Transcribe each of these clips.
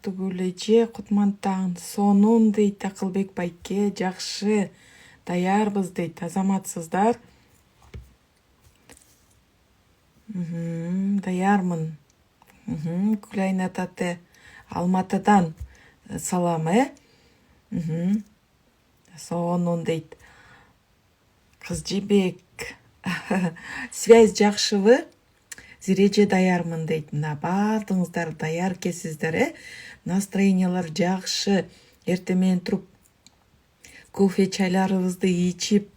Бактыгүл эже Кутмантаң сонун дейт Акылбек байке, жакшы даярбыз дейт. Азаматсыздар? Даярмын. Гүлайна тате Алматыдан салам, сонун дейт. Кызжибек связь жакшыбы? Зиреже даярмын дейт. Мына баардыгыңыздар даяр экенсиздер, Настроениялар жакшы. Эртең менен туруп кофе чайларыбызды ичип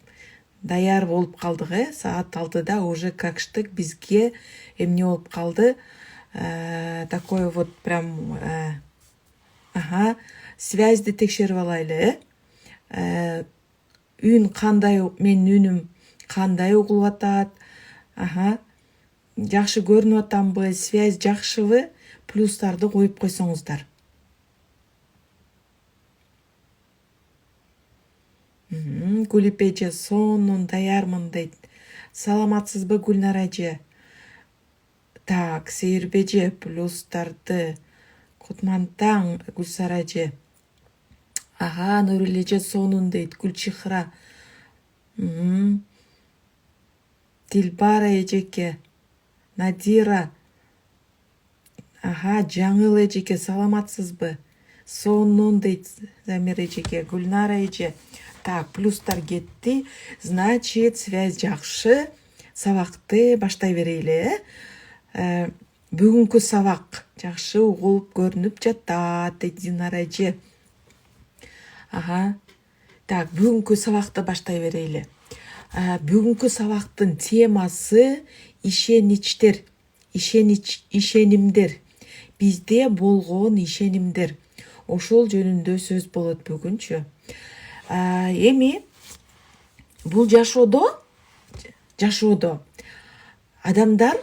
даяр болуп калдык, Саат 6-да уже какштык. Бизге эмне болуп калды? Такой вот прям связьды текшерип алайлы, Үн кандай, менин үнүм кандай угулуп атат? Жакшы көрүнүп атамбы? Связь жакшыбы? Плюстарды коюп койсоңуздар. Гүлип эже сонун даярмын дейт. Саламатсызбы Гүлнар эже? Так, Сейирбе эже плюстарды. Кутмантаң Гүлсара эже. Нурил эже сонун дейт. Гүлчихра. Дилбара эжеке. Надира. Жаңыл эжеке саламатсызбы? Сонун дейт Замир эжеке. Гүлнара эже. Так, плюстар кетти. Значит, связь жакшы. Сабакты баштай берели, Бүгүнкү сабак жакшы угулуп көрүнүп жатат дейт Динара эже. Так, бүгүнкү сабакты баштай берели. Бүгүнкү сабактын темасы ишеништер, ишенимдер. Бизде болгон ишенимдер. Ошол жөнүндө сөз болот бүгүнчү. Эми бул жашоодо адамдар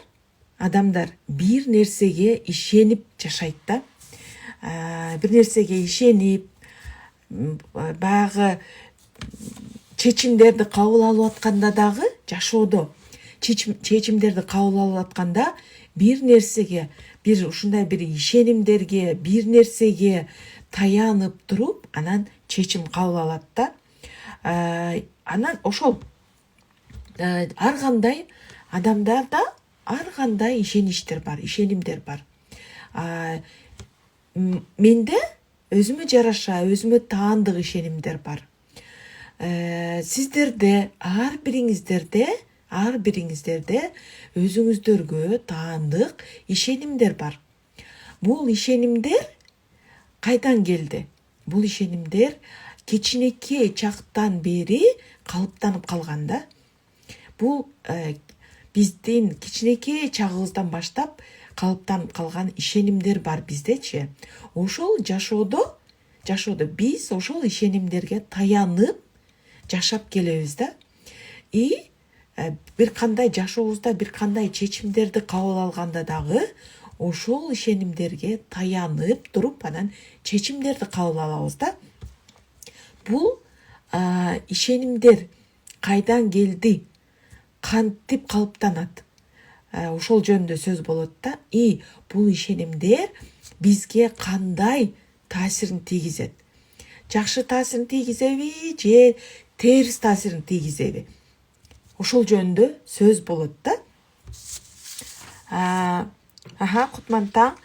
бир нерсеге ишенип жашайт да. Бир нерсеге ишенип, баягы чечимдерди кабыл алып атканда дагы, жашоодо чечимдерди кабыл алып атканда бир нерсеге, бир ушундай бир ишенимдерге, бир нерсеге таянып туруп, анан чечим кабыл алат да. Анан ошол ар кандай адамдарда ар кандай ишеништер бар, ишенимдер бар. Менде өзүмө жараша, өзүмө таандык ишенимдер бар. Сиздерде, ар бириңиздерде өзүңүздөргө таандык ишенимдер бар. Бул ишенимдер кайдан келди? Бул ишенимдер кичинекей чактан бери калыптанып калган да. Бул биздин кичинекей чагыбыздан баштап калыптанып калган ишенимдер бар биздечи. Ошол жашоодо биз ошол ишенимдерге таянып жашап келебиз да. Бир кандай жашообузда бир кандай чечимдерди кабыл алганда дагы ошол ишенимдерге таянып туруп анан чечимдерди кабыл алабыз да. Бул ишенимдер кайдан келди, кантип калыптанат, ошол жөнүндө сөз болот да. Бул ишенимдер бизге кандай таасирин тийгизет? Жакшы таасирин тийгизеби же терс таасирин тийгизеби? Ошол жөнүндө сөз болот да. Кутмантаң.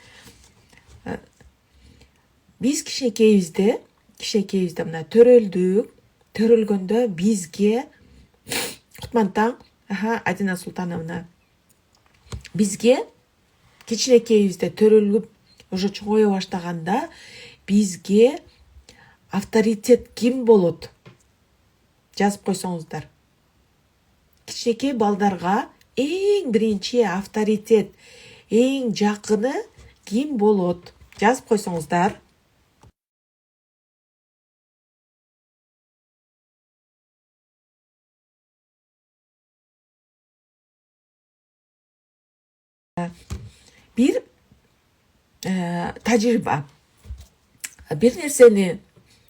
Биз кичинекейибизде мына төрөлгөндө бизге Кутмантаң, Адина Султановна, бизге кичинекейибизде төрөлүп уже чоңое баштаганда бизге авторитет ким болот? Жазып койсоңуздар. Кичинекей балдарга эң биринчи авторитет, эң жакыны ким болот? Жазып койсоңуздар. Бир тажрыйба. Бир нерсени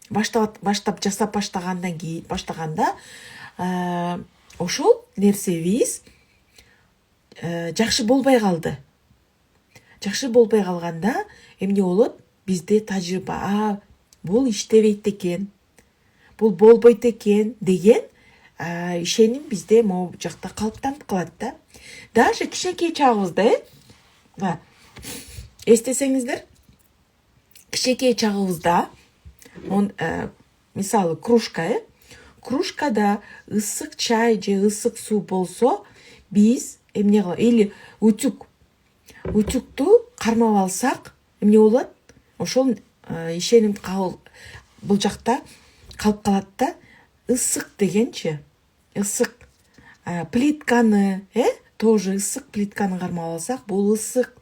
баштап жасап баштаганда ошол нерсебиз жакшы болбой калды. Жакшы болбой калганда эмне болот? бизде тажрыйба, бул иштебейт экен, бул болбойт экен деген ишеним бизде могу жакта калыптанып калат да. Даже кичинекей чагыбызда, эстесеңиздер, кичинекей чагыбызда мисалы кружкада ысык чай же ысык суу болсо, биз эмне кылабыз? Или утюгту кармап алсак эмне болот? Ошол ишеним бул жакта калып калат да. Ысык дегенчи, ысык плитканы, тоже ысык плитканы кармап алсак, бул ысык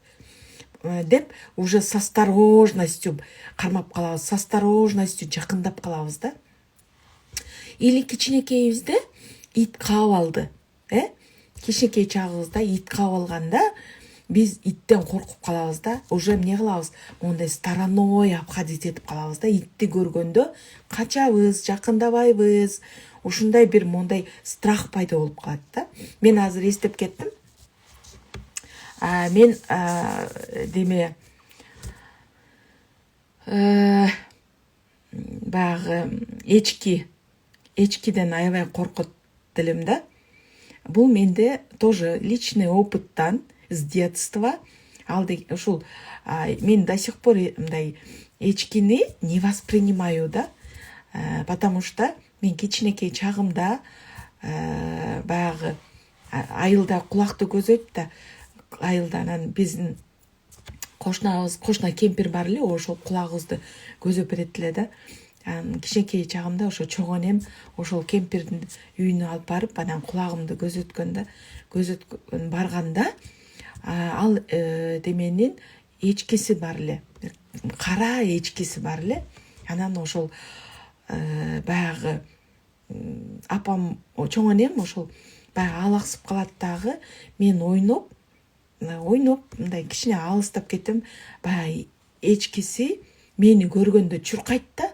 деп уже с осторожностью кармап калабыз, с осторожностью жакындап калабыз да. Или кичинекейибизде ит каап алды, кичинекей чагыбызда ит каап алганда биз иттен коркуп калабыз да. Уже эмне кылабыз? Мондай стороной обходить этип калабыз да. Итти көргөндө качабыз, жакындабайбыз. Ушундай бир мондай страх пайда болуп калат да. Мен азыр эстеп кеттим. Мен деме баягы эчкиден аябай коркот делем да. Бул менде тоже личный опыттан, с детства. Ушул мен до сих пор мындай эчкини не воспринимаю да, потому что мен кичинекей чагымда баягы айылда кулакты көзөйт да, айылда анан биздин кошуна кемпир бар эле, ошол кулагыбызды көзөп берет эле да. Кичинекей чагымда ошо чогон ошол кемпирдин үйүнө алып барып, анан кулагымды көзөткөн барганда, ал деменин эчкиси бар эле, кара эчкиси бар эле. Анан ошол баягы апам чоң ошол баягы алаксып калат дагы. Мен ойноп мындай кичине алыстап кетем. Баягы эчкиси мени көргөндө чуркайт да.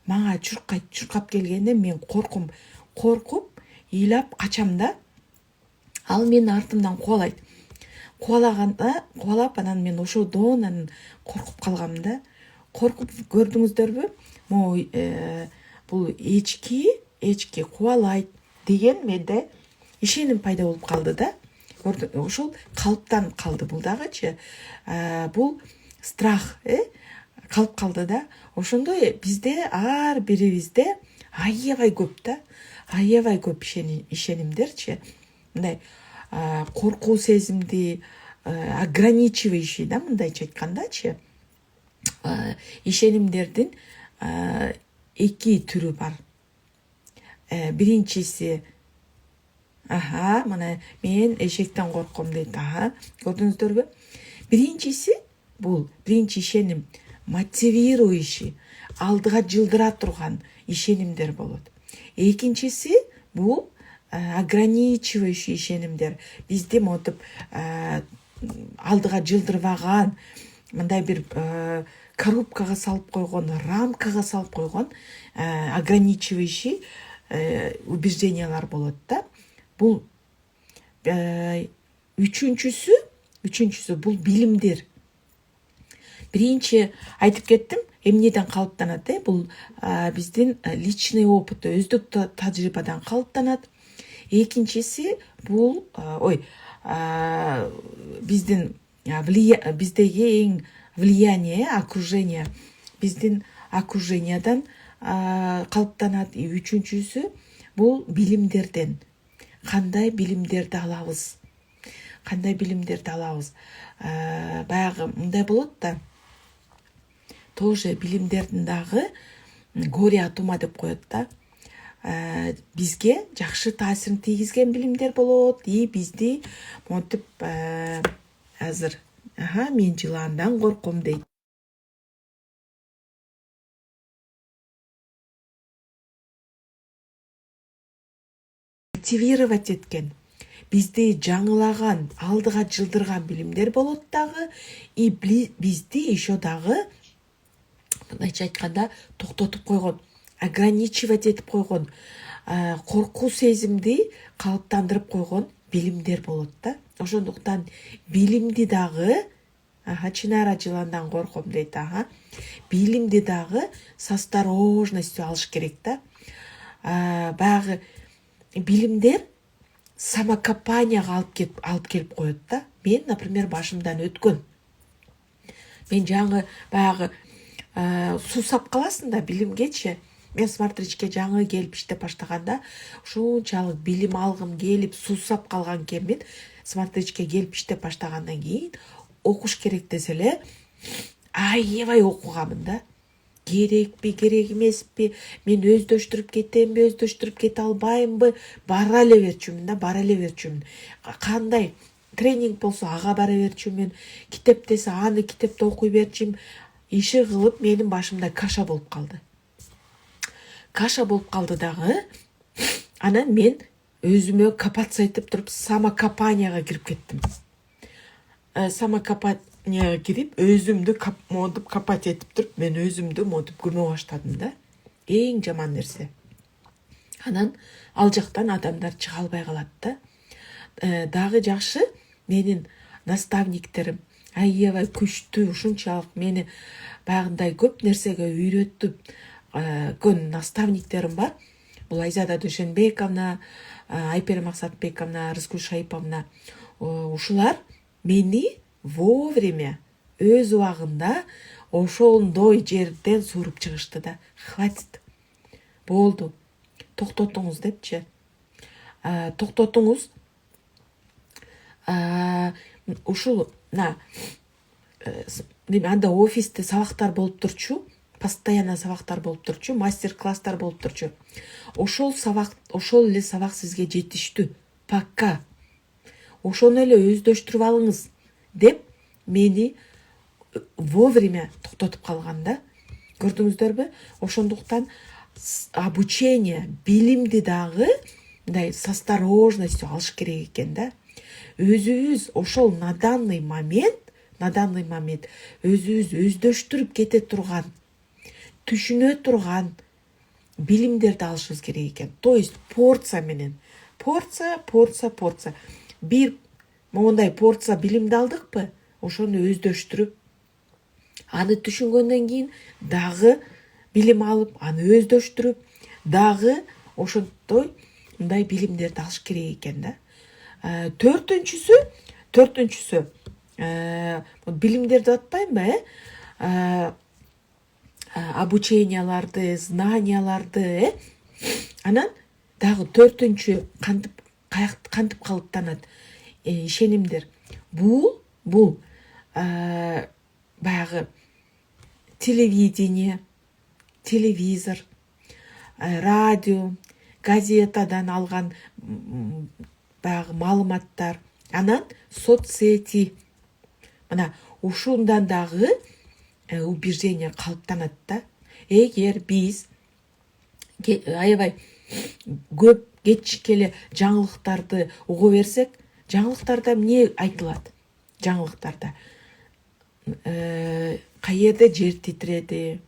Мага чуркап келгенде мен коркуп ыйлап качам да. Ал мени артымдан кубалап, анан мен ошодон коркуп калгам да. Коркуп көрдүңүздөрбү? Бул эчки кубалайт деген менде ишеним пайда болуп калды да. Ошол калыптанып калды бул дагычы. Бул страх калып калды да. Ошондой бизде ар бирибизде аябай көп да, аябай көп ишенимдерчи. Мындай коркуу сезимди ограничивающий да, мындайча айткандачы. Ишенимдердин эки түрү бар. Биринчиси мына мен эшектен корком дейт. Көрдүңүздөрбү? Биринчи ишеним мотивирующий, алдыга жылдыра турган ишенимдер болот. Экинчиси бул ограничивающий ишенимдер. Бизди мотип алдыга жылдырбаган, мындай бир коробкага салып койгон, рамкага салып койгон ограничивающий убеждениялар болот да. Бул үчүнчүсү бул билимдер. Биринчи айтып кеттим, эмнеден калыптанат? Бул биздин личный опыт, өздүк тажрыйбадан калыптанат. Экинчиси бул биздеги эң влияние, окружение, биздин окружениядан калыптанат. Үчүнчүсү бул билимдерден. Кандай билимдерди алабыз? Баягы мындай болот да. Тоже билимдердин дагы горе от ума деп коет да. Бизге жакшы таасирин тийгизген билимдер болот. И бизди монтип азыр мен жылаандан корком дейт. Мотивировать эткен, бизди жаңылаган, алдыга жылдырган билимдер болот дагы. И бизди еще дагы мындайча айтканда токтотуп койгон, ограничивать этип койгон, коркуу сезимди калыптандырып койгон билимдер болот да. Ошондуктан билимди дагы Чинара жыландан корком дейт. Билимди дагы с осторожностью алыш керек да. Баягы билимдер самокопанияга алып келип коет да. Мен, например, башымдан өткөн. Мен жаңы баягы сусап каласың да билимгечи. Мен смартричке жаңы келип иштеп баштаганда ушунчалык билим алгым келип сусап калган экен. Мен смартричке келип иштеп баштагандан кийин окуш керек десе эле аябай окуганмын да. Керекпи, керек эмеспи, мен өздөштүрүп кетемби, өздөштүрүп кете албаймынбы, бара эле берчүмүн. Кандай тренинг болсо ага бара берчүмүн, китеп десе аны китепте окуй берчүмүн. Иши кылып менин башымда каша болуп калды дагы. Анан мен өзүмө копаться этип туруп самокопанияга кирип кеттим. Самокопанияга кирип өзүмдү монтип копать этип туруп мен өзүмдү монтип күнөө баштадым да. Эң жаман нерсе. Анан ал жактан адамдар чыга албай калат да. Дагы жакшы менин наставниктерим аябай күчтүү, ушунчалык мени баягындай көп нерсеге үйрөтүп наставниктерим бар. Бул Айзада Дүйшөнбековна, Айпер Максатбековна, Рыскүл Шайповна. Ушулар мени вовремя өз убагында ошондой жерден суруп чыгышты да. Хватит. Болду. Токтотуңуз депчи. Токтотуңуз. Ушул анда офисте сабактар болуп турчу, постоянно сабактар болуп турчу, мастер-класстар болуп турчу. Ошол эле сабак сизге жетиштүү. Пока. Ошону эле өздөштүрүп алыңыз деп мени вовремя токтотуп калган да. Көрдүңүздөрбү? Ошондуктан обучение, билимди дагы мындай с осторожностью алыш керек экен да. Өзүбүз ошол на данный момент өзүбүз өздөштүрүп кете турган, түшүнө турган билимдерди алышыбыз керек экен. То есть порция менен. Порция. Бир мондай порция билимди алдыкпы, ошону өздөштүрүп, аны түшүнгөндөн кийин дагы билим алып, аны өздөштүрүп, дагы ошондой мындай билимдерди алыш керек экен да. Төртүнчүсү билимдерди атпаймынбы, обученияларды, знанияларды, Анан дагы төртүнчү кантип калыптанат ишенимдер. Бул баягы телевидение, телевизор, радио, газетадан алган баягы маалыматтар, анан соцсети. Мына ушундан дагы убеждение калыптанат да. Эгер биз аябай көп кечикеле жаңылыктарды угу берсек, жаңылыктарда эмне айтылат? Жаңылыктарда каерде жер титиреди,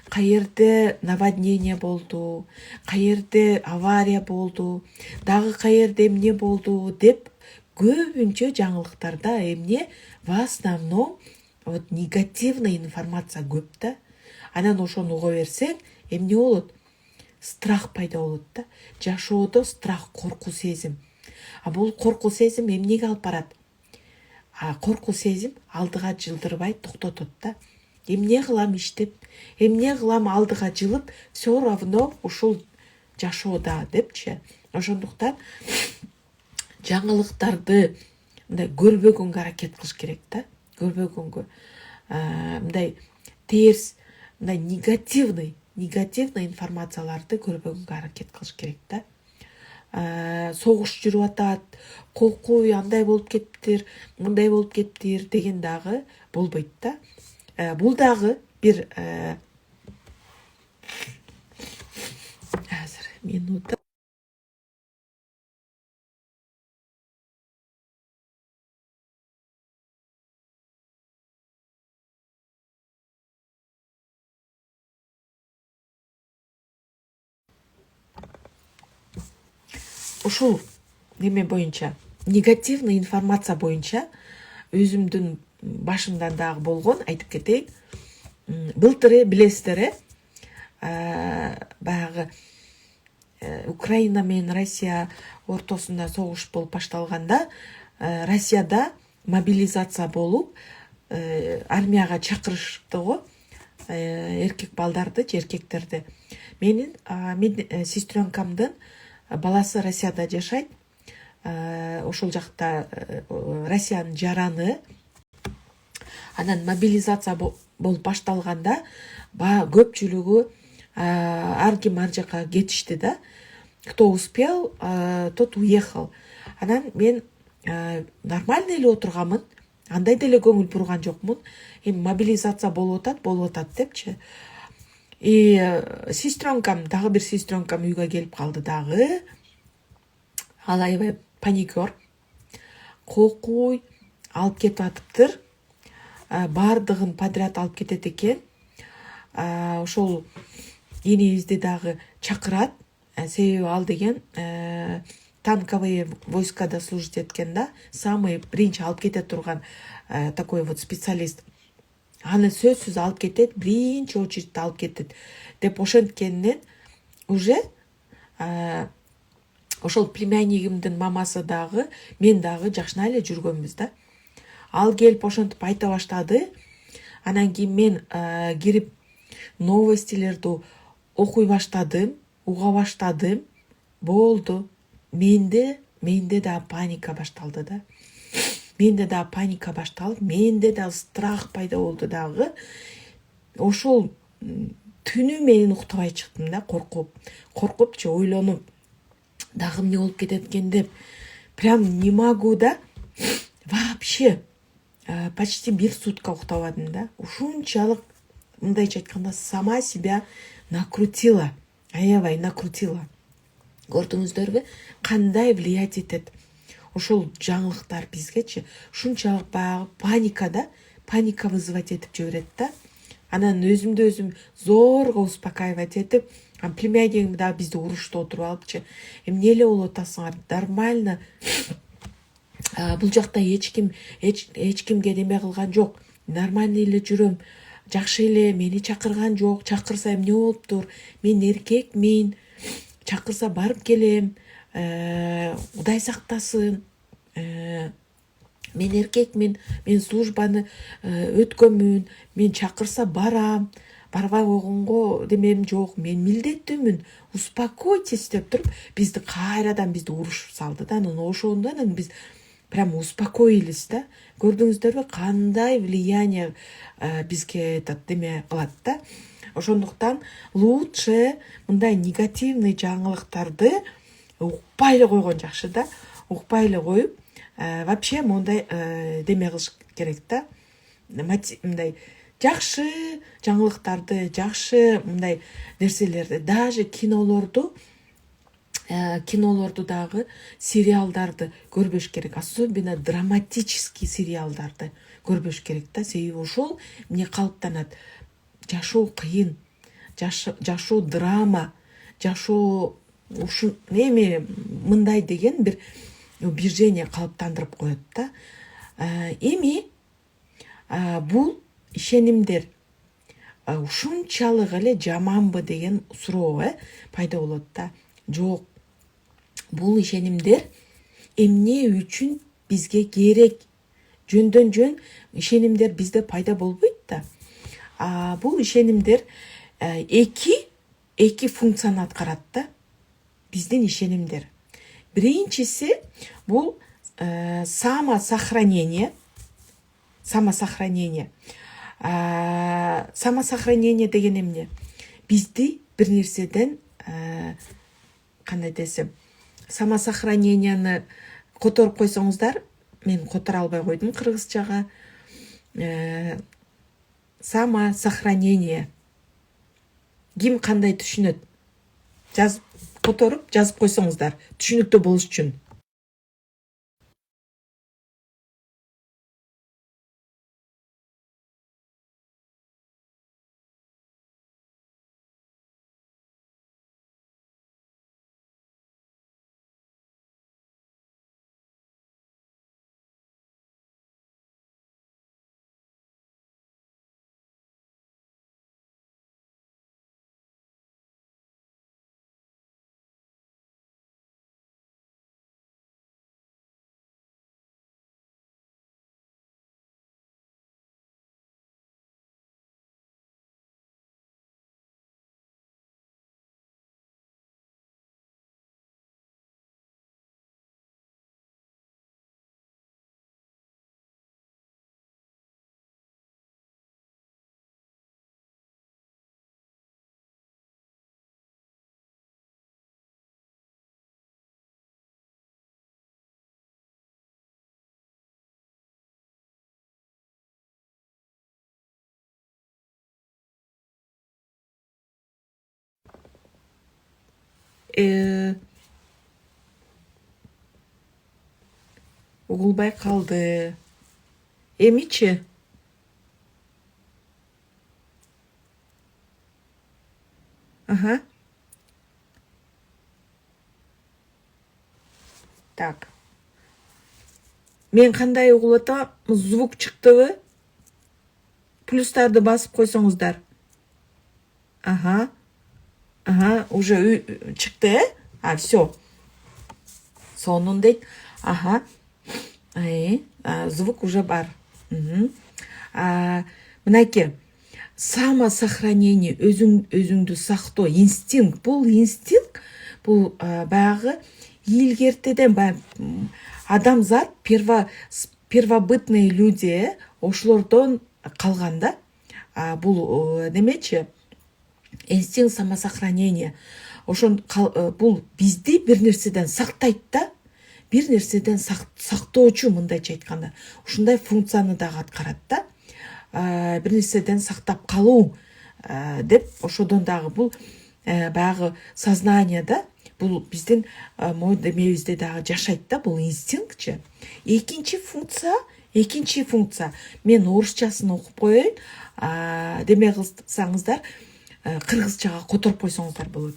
каерде наводнение болду, каерде авария болду, дагы каерде эмне болду деп көбүнчө жаңылыктарда эмне в основном негативный информация көп да. Анан ошону уга берсең, эмне болот? Страх пайда болот да. Жашоодо страх, коркуу сезим. Бул коркуу сезим эмнеге алып барат? Коркуу сезим алдыга жылдырбай токтотот да. Эмне кылам иштеп, эмне кылам алдыга жылып, все равно ушул жашоодо депчи. Ошондуктан жаңылыктарды мындай көрбөгөнгө аракет кылыш керек да. Көрбөгөнгө. Мындай терс, мындай негативный информацияларды көрбөгөнгө аракет кылыш керек да. Согуш жүрүп атат, кокуй андай болуп кетиптир, мындай болуп кетиптир деген дагы болбойт да. Бул дагы бир азыр минута. Ушул неме боюнча, негативный информация боюнча өзүмдүн башымдан дагы болгон, айтып кетейин. Былтыр билесиздер, баягы Украина менен Россия ортосунда согуш болуп башталганда, Россияда мобилизация болуп, армияга чакырышты го, эркек балдарды же эркектерди. Менин сестренкамдын баласы Россияда жашайт. Ошол жакта Россиянын жараны. Анан мобилизация болуп башталганда көпчүлүгү ар ким ар жака кетишти да. Кто успел, тот уехал. Анан мен нормально эле отурганмын. Андай деле көңүл бурган жокмун. Эми мобилизация болуп атат депчи. И сестренкам, дагы бир сестренкам үйгө келип калды дагы. Ал аябай паникер. Кокуй алып кетип атыптыр. Бардыгын подряд алып кетет экен. Ошол энебизди дагы чакырат. Себеби ал деген танковые войскада служить эткен да. Самый биринчи алып кете турган такой вот специалист. Аны сөзсүз алып кетет, биринчи очередьте алып кетет деп ошенткенинен уже ошол племяннигимдин мамасы дагы, мен дагы жакшына эле жүргөнбүз да. Ал келип ошентип айта баштады. Анан кийин мен кирип новостилерди окуй баштадым, уга баштадым. Болду. Менде да паника башталды да. Менде да паника башталып, менде да страх пайда болду дагы. Ошол түнү мен уктабай чыктым да, коркупчу, ойлонуп, дагы эмне болуп кетет экен деп. Прям не могу да. Вообще почти 1 сутка уктабадым да. Ушунчалык, мындайча айтканда, сама себя накрутила. Аябай накрутила. Көрдүңүздөрбү, кандай влиять этет ошол жаңылыктар бизгечи. Ушунчалык баягы паника вызывать этип жиберет да. Анан өзүмдү өзүм зорго успокаивать этип, племяннигим дагы бизди урушта отуруп алыпчы. Эмне эле болуп атасыңар? Нормально. Бул жакта эч кимге деме кылган жок. Нормально эле жүрөм. Жакшы эле, мени чакырган жок. Чакырса эмне болуптур? Мен эркекмин. Чакырса барып келем. Кудай сактасын. Мен эркекмин. Мен службаны өткөнмүн. Мен чакырса барам. Барбай койгонго демем жок. Мен милдеттүүмүн. Успокойтесь деп туруп, бизди кайрадан урушуп салды да. Анан ошондон биз прям успокоились да. Көрдүңүздөрбү, кандай влияние бизге деме кылат да. Ошондуктан лучше мындай негативный жаңылыктарды укпай эле койгон жакшы да. Укпай эле коюп, вообще мындай деме кылыш керек да. Мындай жакшы жаңылыктарды, жакшы мындай нерселерди, даже кинолорду дагы, сериалдарды көрбөш керек. Особенно драматический сериалдарды көрбөш керек да. Себеби ошол эмне калыптанат. Жашоо кыйын, жашоо драма, жашоо ушу эми мындай деген бир убеждение калыптандырып коет да. Эми бул ишенимдер ушунчалык эле жаманбы деген суроо пайда болот да. Жок. Бул ишенимдер эмне үчүн бизге керек? Жөндөн жөн ишенимдер бизде пайда болбойт да. Бул ишенимдер эки функцияны аткарат да. Биздин ишенимдер. Биринчиси бул самосохранение. Самосохранение деген эмне? Бизди бир нерседен кандай десем, самосохраненияны которуп койсоңуздар, мен которо албай койдум кыргызчага. Самосохранение. Ким кандай түшүнөт? Которуп жазып койсоңуздар, түшүнүктүү болуш үчүн. угулбай калды. Эмичи? Ага. Так. Мен кандай угулуп атам? Звук чыктыбы? Плюстарды басып койсоңуздар. Ага. Ага, уже чыкты, все. Сонун дейт. Ага. Звук уже бар. Мынакей. Самосохранение, өзүңдү сактоо, инстинкт. Бул инстинкт, бул баягы илгертеден адамзат первобытные люди, ошолордон калган да. Бул немечи? Инстинкт самосохранения. Бул бизди бир нерседен сактайт да. Бир нерседен сактоочу, мындайча айтканда. Ушундай функцияны дагы аткарат да. Бир нерседен сактап калуу деп ошодон дагы бул баягы сознание да. Бул биздин мой демебизде дагы жашайт да, бул инстинктчи. Экинчи функция. Мен орусчасын окуп коеюн. Деме кылсаңыздар, кыргызчага которуп койсоңуздар болот.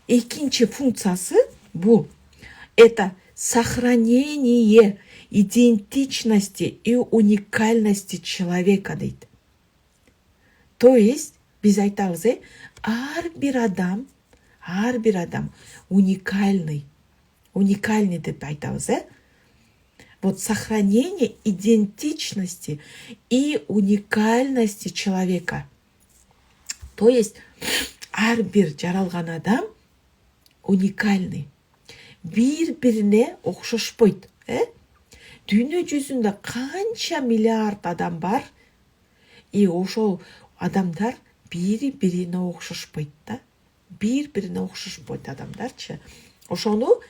Экинчи функциясы бул это сохранение идентичности и уникальности человека дейт. То есть биз айтабыз, ар бир адам уникальный деп айтабыз, Вот сохранение идентичности и уникальности человека. То есть ар бир жаралган адам уникальный. Бир-бирине окшошпойт. Дүйнө жүзүндө канча миллиард адам бар, и ошол адамдар бири-бирине окшошпойт да. Бир-бирине окшошпойт адамдарчы. Ошону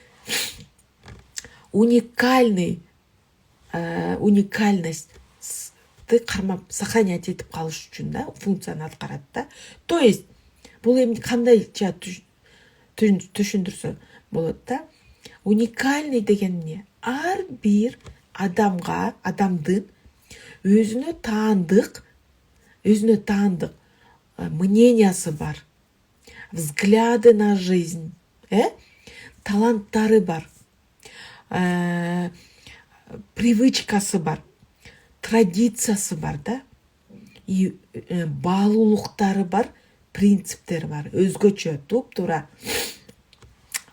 уникальностьты кармап сохранять этип калыш үчүн да функцияны аткарат да. То есть бул эми кандайча түшүндүрсө болот да. Уникальный деген эмне? Ар бир адамдын өзүнө таандык мнениясы бар, взгляды на жизнь, таланттары бар, привычкасы бар, традициясы бар да, и баалуулуктары бар, принциптери бар, өзгөчө, туп-туура.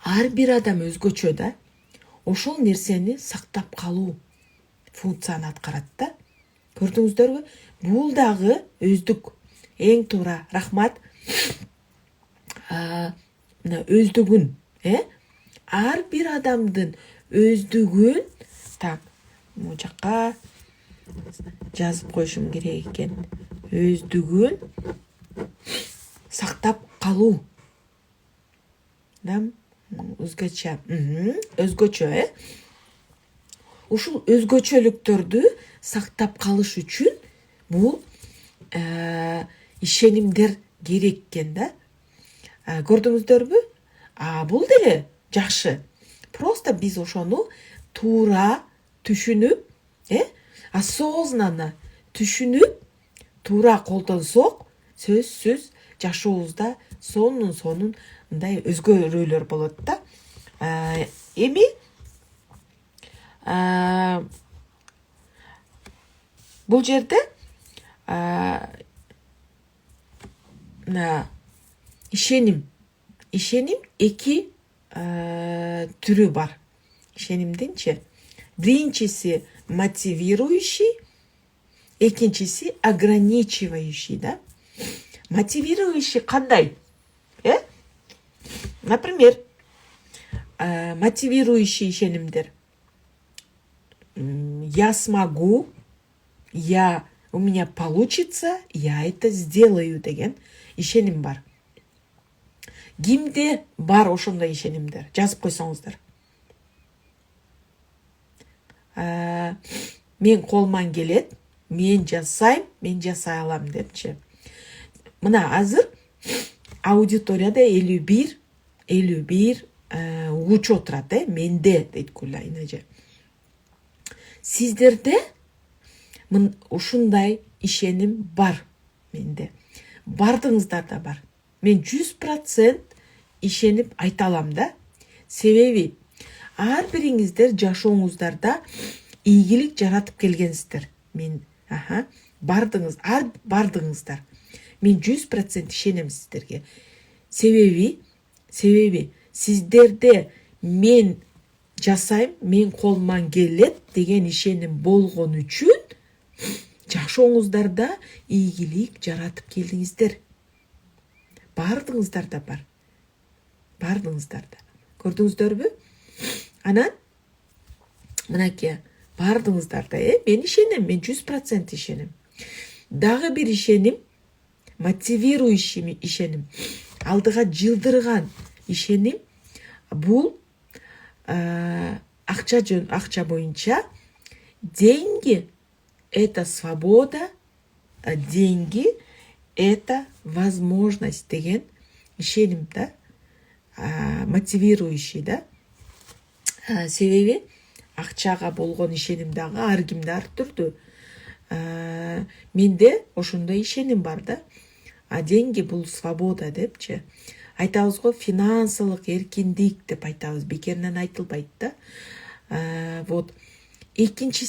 Ар бир адам өзгөчө да. Ошол нерсени сактап калуу функцияны аткарат да. Көрдүңүздөрбү? Бул дагы өздүк. Эң туура. Рахмат. Өздүгүн, ар бир адамдын өздүгүн, так, могу жакка жазып коюшум керек экен. Өздүгүн сактап калуу. Да, өзгөчө, Ушул өзгөчөлүктөрдү сактап калыш үчүн бул ишенимдер керек экен да. Көрдүңүздөрбү? Бул деле жакшы. Просто биз ошону туура түшүнүп, осознанно түшүнүп, туура колдонсок, сөзсүз жашообузда сонун мындай өзгөрүүлөр болот да. Эми бул жерде ишеним эки түрү бар. Ишенимдинчи. Биринчиси мотивирующий, экинчиси ограничивающий, да? Мотивирующий кандай? Например, мотивирующий ишенимдер. Я смогу, у меня получится, я это сделаю деген ишеним бар. Кимде бар ошондой ишенимдер? Жазып койсоңуздар. Мен колуман келет, мен жасайм, мен жасай алам депчи. Мына азыр аудиторияда 51 угуучу отурат, менде дейт Гүлайым эже. Сиздерде ушундай ишеним бар менде. Бардыңыздар да бар. Мен 100% ишенип айта алам да. Себеби ар бириңиздер жашооңуздарда ийгилик жаратып келгенсиздер. Мен бардыңыздар. Мен 100% ишенем сиздерге. Себеби сиздерде мен жасайм, мен колуман келет деген ишеним болгон үчүн жашооңуздарда ийгилик жаратып келдиңиздер. Бардыңыздар да бар. Бардыңыздар да. Көрдүңүздөрбү? Анан мынакей бардыңыздар да, мен ишенем, мен 100% ишенем. Дагы бир ишеним, мотивирующий ишеним, алдыга жылдырган ишеним бул акча боюнча деньги это свобода, деньги это возможность деген ишеним да, мотивирующий да. Себеби акчага болгон ишеним дагы ар кимде ар түрдүү. Менде ошондой ишеним бар да. Деньги бул свобода депчи. Айтабыз го финансылык эркиндик деп айтабыз, бекеринен айтылбайт да. Вот. Экинчи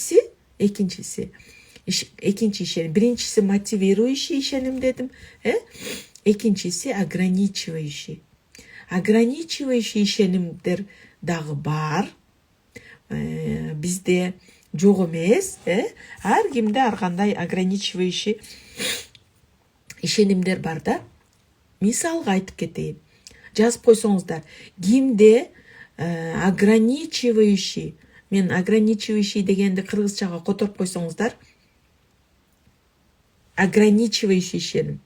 ишеним. Биринчиси мотивирующий ишеним дедим, экинчиси ограничивающий. Ограничивающий ишенимдер дагы бар. Бизде жок эмес, ар кимде ар кандай ограничивающий ишенимдер бар да. Мисалга айтып кетейин. Жазып койсоңуздар, кимде ограничивающий, мен ограничивающий дегенди кыргызчага которуп койсоңуздар, ограничивающий ишеним.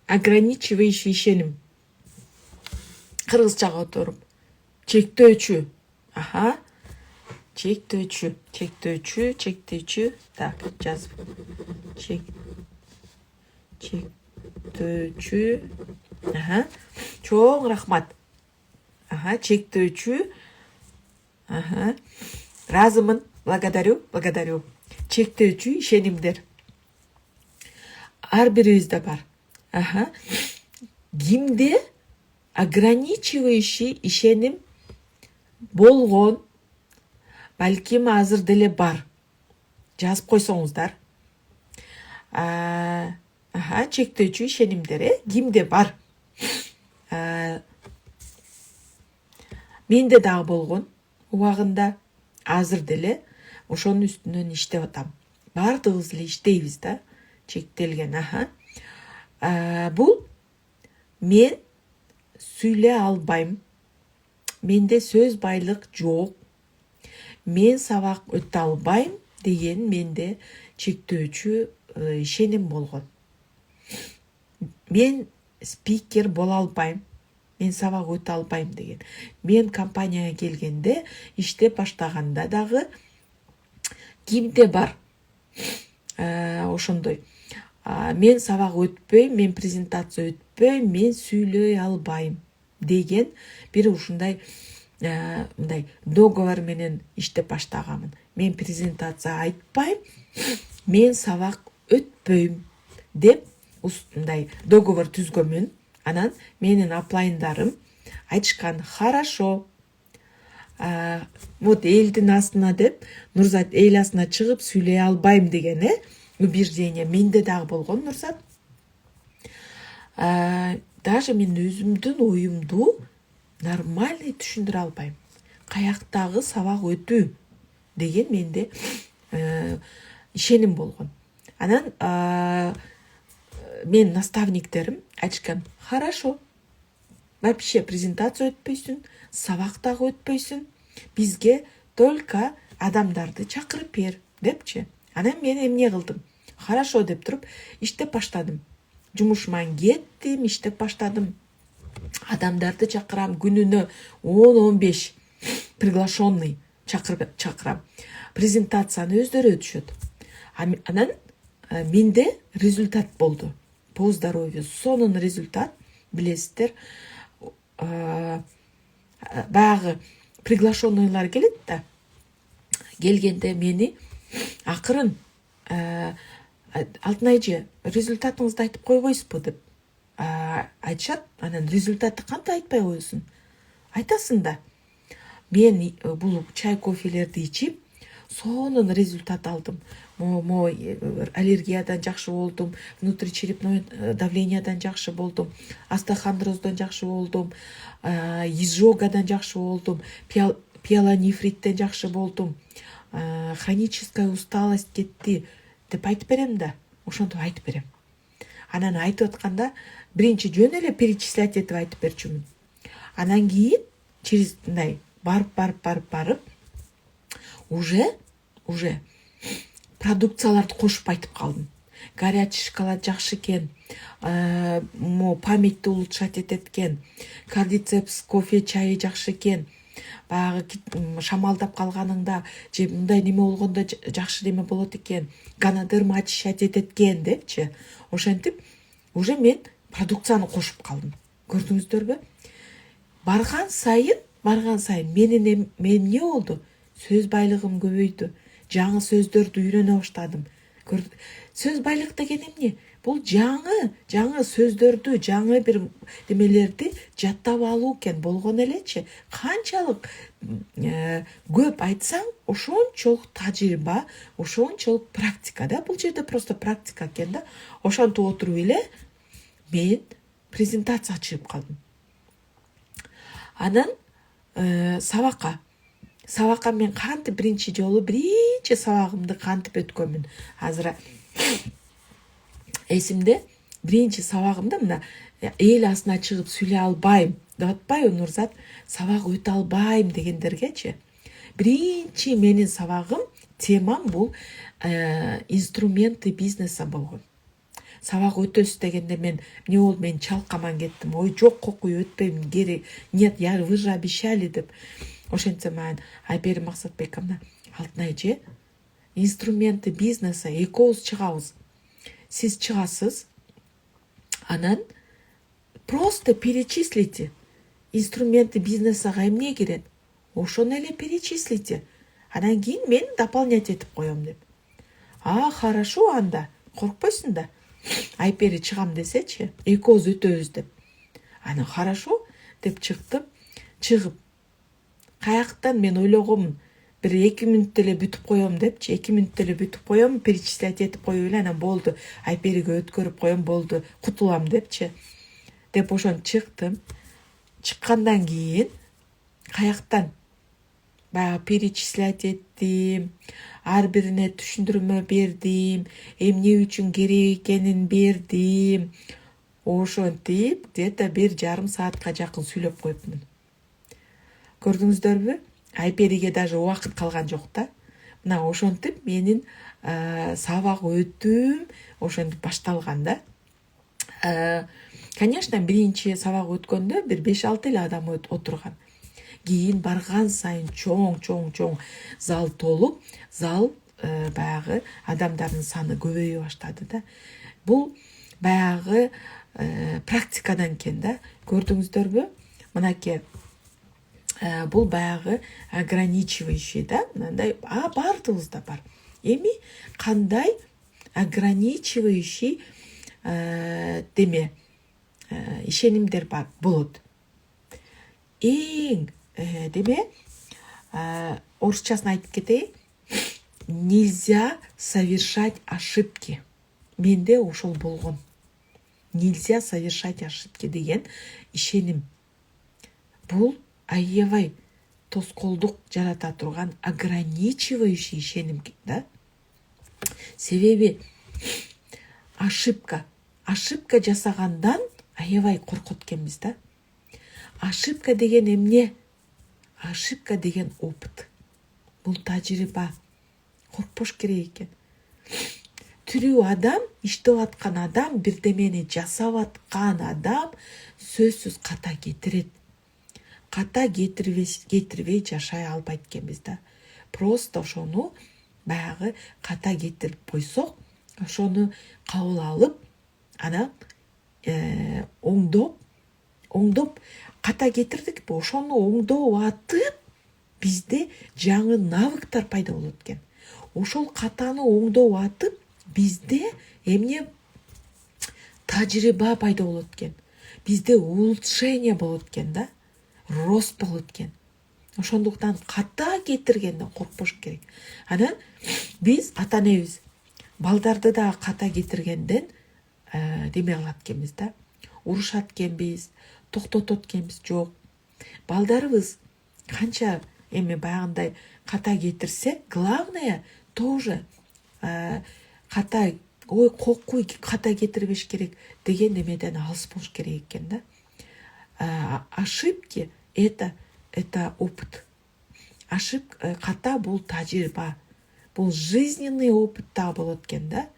Ограничивающий ишеним. Кыргызчага которуп. Чектөөчү. Чектөөчү. Так, жазып. Чектөөчү. Чоң рахмат. Чектөөчү. Разымын. Благодарю. Чектөөчү ишенимдер. Ар бирибизде бар. Кимде ограничивающий ишеним болгон, балким азыр деле бар. Жазып койсоңуздар. Чектөөчү ишенимдер, кимде бар? Менде дагы болгон убагында, азыр деле ошонун үстүнөн иштеп атам. Бардыгыбыз эле иштейбиз да, чектелген. Бул мен сүйлөй албайм. Менде сөз байлык жок. Мен сабак өтө албайм деген менде чектөөчү ишеним болгон. Мен спикер боло албайм. Мен сабак өтө албайм деген. Мен компанияга келгенде, иштеп баштаганда дагы кимде бар ошондой. Мен сабак өтпөйм, мен презентация өтпөйм, мен сүйлөй албайм деген бир ушундай мындай договор менен иштеп баштаганмын. Мен презентация айтпайм, мен сабак өтпөйм деп ушундай договор түзгөнмүн. Анан менин аплайндарым айтышкан, хорошо. Вот элдин астына деп, Нурзат эл астына чыгып сүйлөй албайм деген, убеждение менде дагы болгон, Нурзат. Даже мен өзүмдүн оюмду нормальный түшүндүрө албайм. Каяктагы сабак өтүү деген менде ишеним болгон. Анан мен наставниктерим айтышкан, хорошо. Вообще презентация өтпөйсүн, сабак дагы өтпөйсүн. Бизге только адамдарды чакырып бер депчи. Анан мен эмне кылдым? Хорошо деп туруп иштеп баштадым. Жумушума кеттим, иштеп баштадым. Адамдарды чакырам күнүнө 10-15 приглашенный. чакырам. Презентацияны өздөрү өтүшөт. Анан менде результат болду. По здоровью. Сонун результат, билесиздер. Баягы приглашенныйлар келет да. Келгенде мени акырын Алтын айжы, результатыңызды айтып койбойсузбу деп айтышат. Анан результатты кантип айтпай коесуң? Айтасың да. Мен бул чай кофелерди ичип, сонун результат алдым. Аллергиядан жакшы болдум, внутричерепной давлениядан жакшы болдум, остеохондроздон жакшы болдум, изжогадан жакшы болдум, пиелонефриттен жакшы болдум, хроническая усталость кетти деп айтып берем да. Ошентип айтып берем. Анан айтып атканда биринчи жөн эле перечислять этип айтып берчүмүн. Анан кийин через барып уже продукцияларды кошуп айтып калдым. Горячий шоколад жакшы экен, памятьти улучшать этет экен, кардицепс кофе чайы жакшы экен, баягы шамалдап калганыңда же мындай неме болгондо жакшы неме болот экен, ганодерма очищать этет экен депчи. Ошентип уже мен продукцияны кошуп калдым. Көрдүңүздөрбү? Барган сайын мен эмне болду? Сөз байлыгым көбөйдү. Жаңы сөздөрдү үйрөнө баштадым. Сөз байлык деген эмне? Бул жаңы сөздөрдү, жаңы бир немелерди жаттап алуу экен. Болгон элечи. Канчалык көп айтсаң, ошончолук тажрыйба, ошончолук практика да. Бул жерде просто практика экен да. Ошентип отуруп эле мен презентация чыгып калдым. Анан сабакка мен кантип биринчи сабагымды кантип өткөнмүн. Азыр эсимде, биринчи сабагымда мына эл астына чыгып сүйлөй албайм деп атпайбы Нурзат, сабак өтө албайм дегендергечи. Биринчи менин сабагым, темам бул инструменты бизнеса болгон. Сабак өтөсүз дегенде мен чалкаман кеттим. Ой, жок, кокуй өтпөйм, нет, вы же обещали деп. Ошентсем Айпери Максатбековна, Алтын айжы, инструменты бизнеса экөөбүз чыгабыз. Сиз чыгасыз, анан просто перечислите. Инструменты бизнесага эмне кирет? Ошону эле перечислите. Анан кийин мен дополнять этип коем деп. Хорошо анда. Коркпойсуң да. Айпери чыгам десечи, экөөбүз өтөбүз деп. Анан хорошо деп чыктым. Чыгып каяктан мен ойлогом, бир 2 мүнөттө эле бүтүп коем депчи, 2 мүнөттө эле бүтүп коем, перечислять этип коюп эле анан болду. Айпериге өткөрүп коем, болду, кутулам депчи. Деп ошон чыктым. Чыккандан кийин каяктан баягы перечислять эттим, ар бирине түшүндүрмө бердим, эмне үчүн керек экенин бердим. Ошентип где-то 1,5 саатка жакын сүйлөп коюпмун. Көрдүңүздөрбү? Айпериге даже убакыт калган жок да. Мына ошентип менин сабак өтүм ошентип башталган да. Конечно, биринчи сабак өткөндө бир 5-6 эле адам отурган. Кийин барган сайын чоң зал толуп, баягы адамдардын саны көбөйө баштады да. Бул баягы практикадан экен да. Көрдүңүздөрбү? Мынакей бул баягы ограничивающий да. Мындай бардыгыбызда бар. Эми кандай ограничивающий ишенимдер бар болот. Эң орусчасын айтып кетейин. Нельзя совершать ошибки. Менде ошол болгон. Нельзя совершать ошибки деген ишеним. Бул аябай тоскоолдук жарата турган ограничивающий ишеним да. Себеби ошибка жасагандан аябай коркот экенбиз да. Ошибка деген эмне? Ошибка деген опыт. Бул тажрыйба. Коркпош керек экен. Тирүү адам, иштеп аткан адам, бирдемени жасап аткан адам сөзсүз ката кетирет. Ката кетирбей жашай албайт экенбиз да. просто ошону баягы ката кетирип койсок, ошону кабыл алып, анан оңдоп ката кетирдикпи, ошону оңдоп атып бизде жаңы навыктар пайда болот экен. Ошол катаны оңдоп атып бизде эмне тажрыйба пайда болот экен. Бизде улучшение болот экен да, рост болот экен. Ошондуктан ката кетиргенден коркпош керек. Анан биз ата-энебиз балдарды да ката кетиргенден деме кылат экенбиз да. Урушат экенбиз, токтотот экенбиз. Жок. Балдарыбыз канча баягындай ката кетирсе, главное тоже ката кокуй ката кетирбеш керек деген эмеден алыс болуш керек экен да. Ошибки это опыт. Ката бул тажрыйба. Бул жизненный опыт да болот экен да.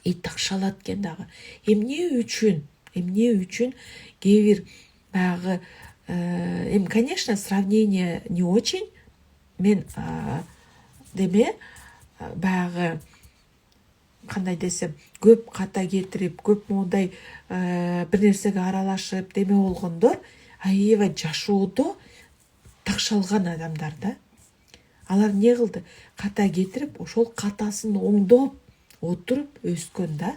И такшалат экен дагы. Эмне үчүн кээ бир баягы конечно, сравнение не очень. Мен баягы кандай десем, көп ката кетирип, көп моундай бир нерсеге аралашып деме болгондор аябай жашоодо такшалган адамдар да. Алар не кылды? Ката кетирип, ошол катасын оңдоп отуруп өскөн да.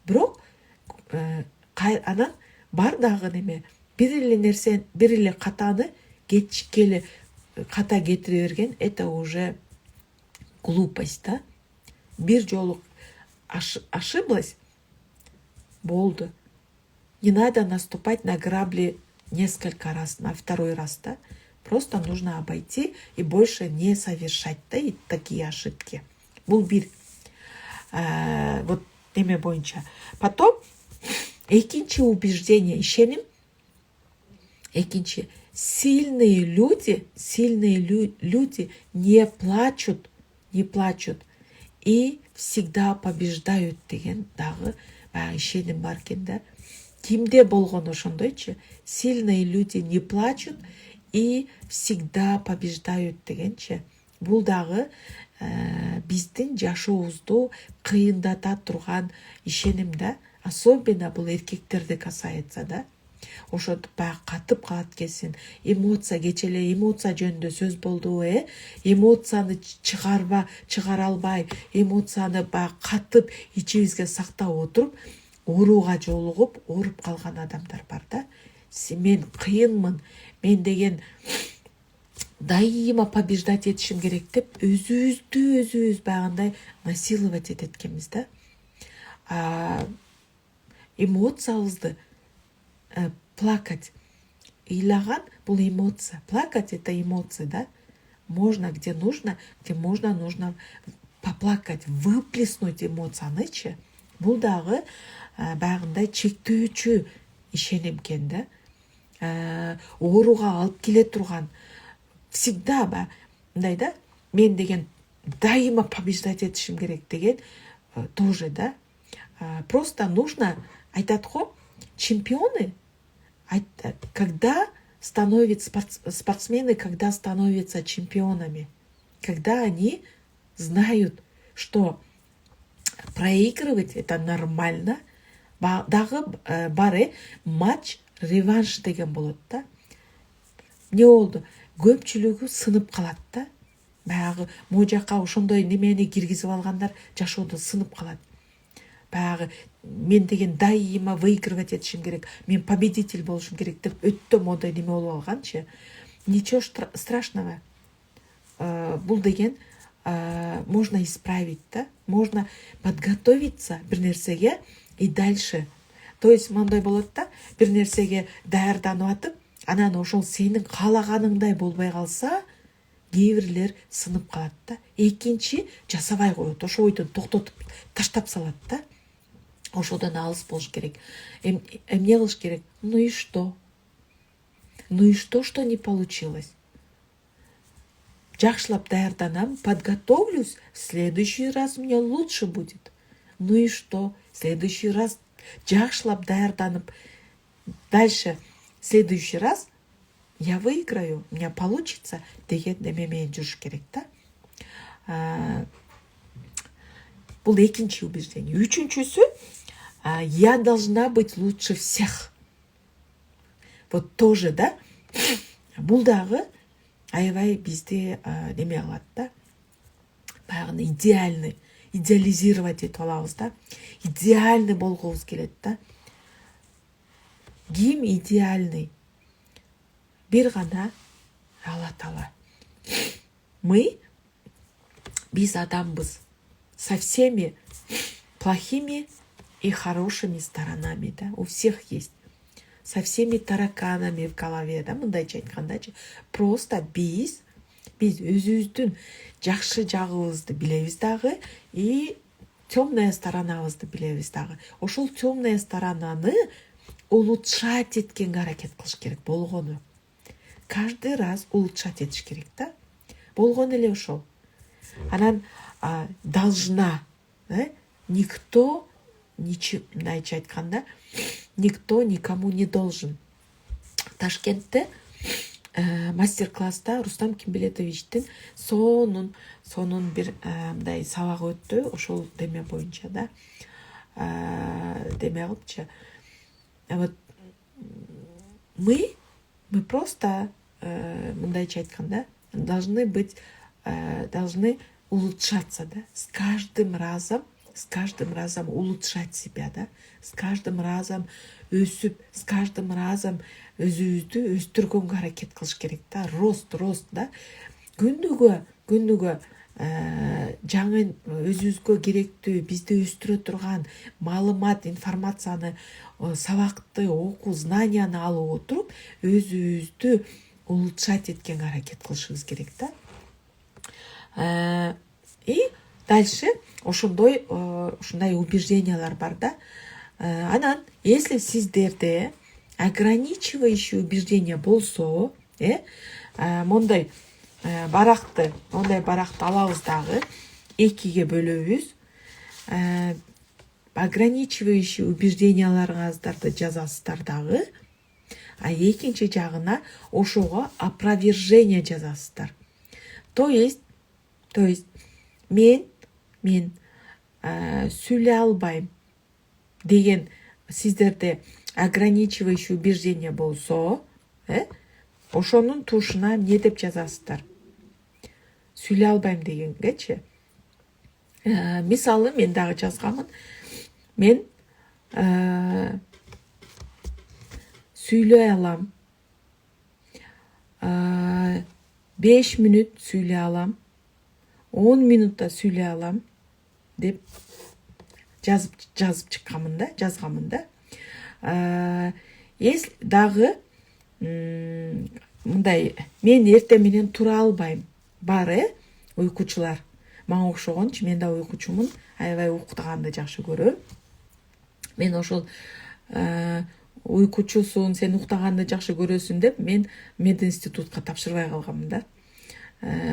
Бирок анан бар дагы неме, бир эле катаны кетишкеле ката кетире берген, это уже глупость да. Бир жолу ошиблась, болду. Не надо наступать на грабли несколько раз, на второй раз, да. Просто нужно обойти и больше не совершать, да, и такие ошибки. Бул бир вот эме боюнча. Потом экинчи убеждение, ишеним. Экинчи, сильные люди не плачут и всегда побеждают деген дагы ишеним бар экен да. Кимде болгон ошондойчу? Сильные люди не плачут и всегда побеждают дегенчи. Бул дагы биздин жашообузду кыйындата турган ишеним да. Особенно бул эркектерди касается да. Ошентип баягы катып калат экенсиң. Эмоция кечеле эмоция жөнүндө сөз болду, эмоцияны чыгара албай, эмоцияны баягы катып ичибизге сактап отуруп, ооруга жолугуп, ооруп калган адамдар бар да. Мен кыйынмын, мен деген дайыма побеждать этишим керек деп өзүбүз баягындай насиловать этет экенбиз да. Эмоциябызды плакать, ыйлаган бул эмоция. Плакать это эмоция, да. Можно где нужно поплакать, выплеснуть эмоциянычы. Бул дагы баягындай чектөөчү ишеним экен да. Ооруга алып келе турган. Всегда мындай да, мен деген дайыма побеждать этишим керек деген тоже да. Просто нужно, айтат го, чемпионы, когда становятся спортсмены, когда становятся чемпионами, когда они знают, что проигрывать это нормально, дагы бары матч реванш деген болот да. Не болду? Көпчүлүгү сынып калат да. Баягы могу жака ошондой немени киргизип алгандар жашоодо сынып калат. Баягы мен деген дайыма выигрывать этишим керек, мен победитель болушум керек деп өттө модай неме болуп алганчы. Ничего страшного. Бул деген можно исправить, да? Можно подготовиться бир нерсеге и дальше. То есть мындай болот да, бир нерсеге даярданып атып, анан ошол сенин каалаганыңдай болбой калса, кээ бирлер сынып калат да. Экинчи жасабай коет, ошо ойдон токтотуп таштап салат да. Ошодон алыс болуш керек. Эмне кылыш керек? Ну и что? Что не получилось? Жакшылап даярданам, подготовлюсь, в следующий раз у меня лучше будет. Ну и что? В следующий раз жакшылап даярданып, дальше в следующий раз я выиграю, у меня получится деген немемен жүрүш керек да. Бұл экинчи убеждение. Үчүнчүсү, я должна быть лучше всех. Вот тоже, да, бұл дағы аябай бизде неме кылат да. Баягы идеальный, идеализировать этип алабыз да. Идеальный болгубуз келет да. Ким идеальный? Бир гана Алла Таала. Биз адамбыз со всеми плохими и хорошими сторонами, да, у всех есть. Со всеми тараканами в голове, да, мындайча айткандачы. Просто биз өзүбүздүн жакшы жагыбызды билебиз дагы, и темная сторонабызды билебиз дагы. Ошол темная сторонаны улучшать эткенге аракет кылыш керек болгону. Каждый раз улучшать этиш керек да. Болгон эле ошол. Анан должна, да? Никто мындайча айтканда, никто никому не должен. Ташкентте мастер-класста Рустам Кимбилетовичтин сонун бир мындай сабагы өттү, ошол деме боюнча да. Деме кылыпчы. Вот мы просто мындайча айтканда должны улучшаться, да, с каждым разом улучшать себя, да, с каждым разом өсүп, с каждым разом өзүбүздү өстүргөнгө аракет кылыш керек да. Рост, да. Күнүгө жаңы өзүбүзгө керектүү, бизди өстүрө турган маалымат, информацияны, сабакты окуу, знанияны алып отуруп, өзүбүздү улучшать эткенге аракет кылышыбыз керек да. И дальше ушундай убеждениялар бар да. Анан, если сиздерде ограничивающий убеждение болсо, мондай баракты алабыз дагы, экиге бөлөбүз. Ограничивающий убежденияларыңыздарды жазасыздар дагы, а экинчи жагына ошого опровержение жазасыздар. То есть мен сүйлөй албайм деген сиздерде ограничивающий убеждение болсо, ошонун тушуна эмне деп жазасыздар? Сүйлөй албайм дегенгечи. Мисалы, мен дагы жазганмын. Мен сүйлөй алам. 5 мүнөт сүйлөй алам. 10 минутта сүйлөй алам деп жазып жазганмын да. Если дагы мындай, мен эртең менен тура албайм. Бар, уйкучулар. Мага окшогончу, мен да уйкучумун, аябай уктаганды жакшы көрөм. Мен ошол уйкучусун, сен уктаганды жакшы көрөсүн деп, мен мединститутка тапшырбай калганмын да.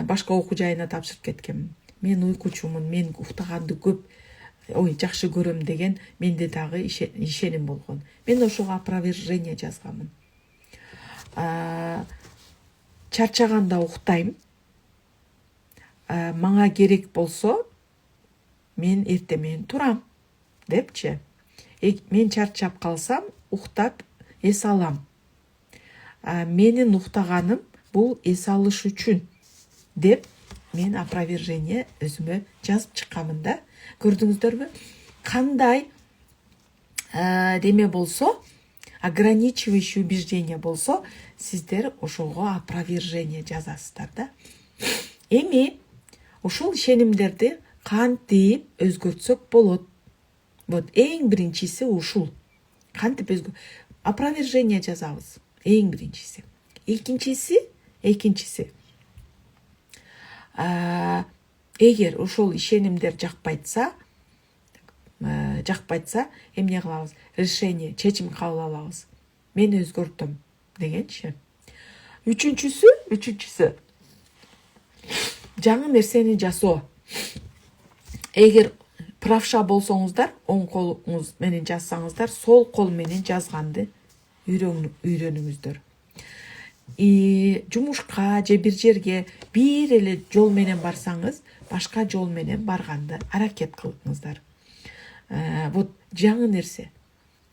Башка окуу жайына тапшырып кеткенмин. Мен уйкучумун, мен уктаганды жакшы көрөм деген менде дагы ишеним болгон. Мен ошого опровержение жазганмын. Чарчаганда уктайм. Мага керек болсо, мен эртең менен турам депчи. Мен чарчап калсам, уктап эс алам. Менин уктаганым бул эс алыш үчүн деп мен опровержение өзүмө жазып чыкканмын да. Көрдүңүздөрбү? Кандай деме болсо, ограничивающий убеждение болсо, сиздер ошого опровержение жазасыздар да. Эми ушул ишенимдерди кантип өзгөртсөк болот? Вот эң биринчиси ушул. Кантип опровержение жазабыз. Эң биринчиси. Экинчиси. Эгер ошол ишенимдер жакпайтса, эмне кылабыз? Чечим кабыл алабыз. Мен өзгөртөм дегенчи. Үчүнчүсү жаңы нерсени жасоо. Эгер правша болсоңуздар, оң колуңуз менен жазсаңыздар, сол кол менен жазганды үйрөнүңүздөр. жумушка же бир жерге бир эле жол менен барсаңыз, башка жол менен барганды аракет кылыңыздар. Вот жаңы нерсе,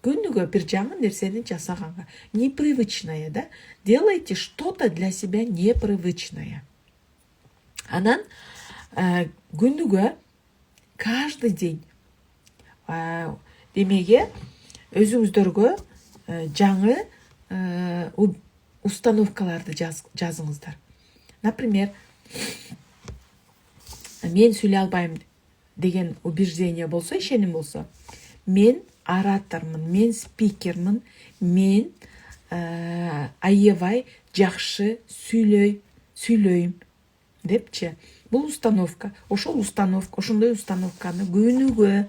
күнүгө бир жаңы нерсени жасаганга, непривычное, да, делайте что-то для себя непривычное. Анан күнүгө каждый день демеге өзүңүздөргө жаңы установкаларды жазыңыздар. Например, мен сүйлөй албайм деген убеждение болсо, ишеним болсо, мен оратормун, мен спикермин, мен аябай жакшы сүйлөйм депчи. Бул установка, ошондой установканы күнүгө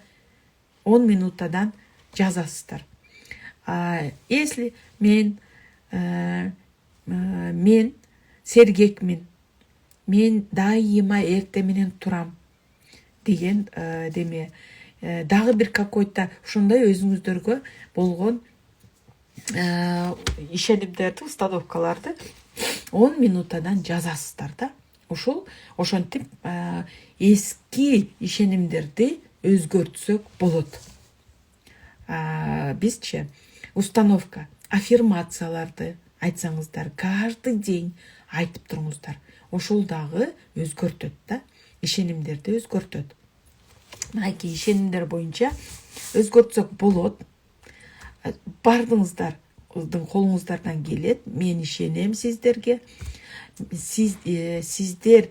10 минутадан жазасыздар. Если мен сергекмин, мен дайыма эрте менен турам деген деме, дагы бир какой-то ошондой өзүңүздөргө болгон ишенимдерди, установкаларды 10 минутадан жазасыздар да. Ошентип эски ишенимдерди өзгөртсөк болот. Бизчи установка, аффирмацияларды айтсаңыздар, каждый день айтып туруңуздар. Ошол дагы өзгөртөт да, ишенимдерди өзгөртөт. Майки ишенимдер боюнча өзгөртсөк болот. Бардыңыздардын колуңуздардан келет. Мен ишенем сиздерге. Сиздер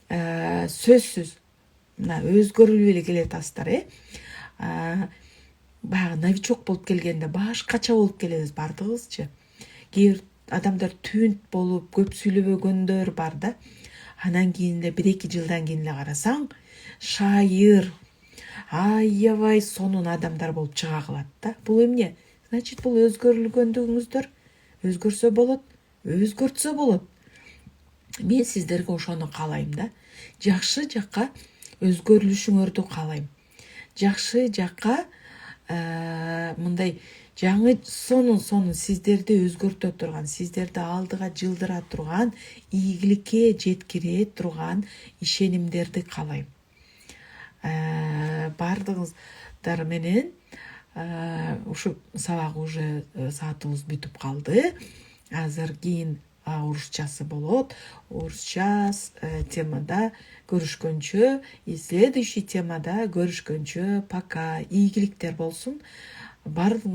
сөзсүз өзгөрүлүп эле келатасыздар. Баягы новичок болуп келгенде башкача болуп келебиз бардыгыбызчы. Кээ бир адамдар түнт болуп көп сүйлөбөгөндөр бар да. Анан кийин эле 1-2 жылдан кийин эле карасаң, шайыр, аябай сонун адамдар болуп чыга калат да. Бул эмне? Значит, бул өзгөрүлгөндүгүңүздөр өзгөрсө болот, өзгөртсө болот. Мен сиздерге ошону каалайм да. Жакшы жакка өзгөрүлүшүңөрдү каалайм. Жакшы жакка мындай жаңы сонун сиздерди өзгөртө турган, сиздерди алдыга жылдыра турган, ийгиликке жеткире турган ишенимдерди каалайм. Бардыгыңыздар менен ушу сабак уже саатыбыз бүтүп калды. Азыр кийин орусчасы болот. Орусча темада көрүшкөнчө, следующий темада көрүшкөнчө, пока. Ийгиликтер болсун. Бардыгыңыз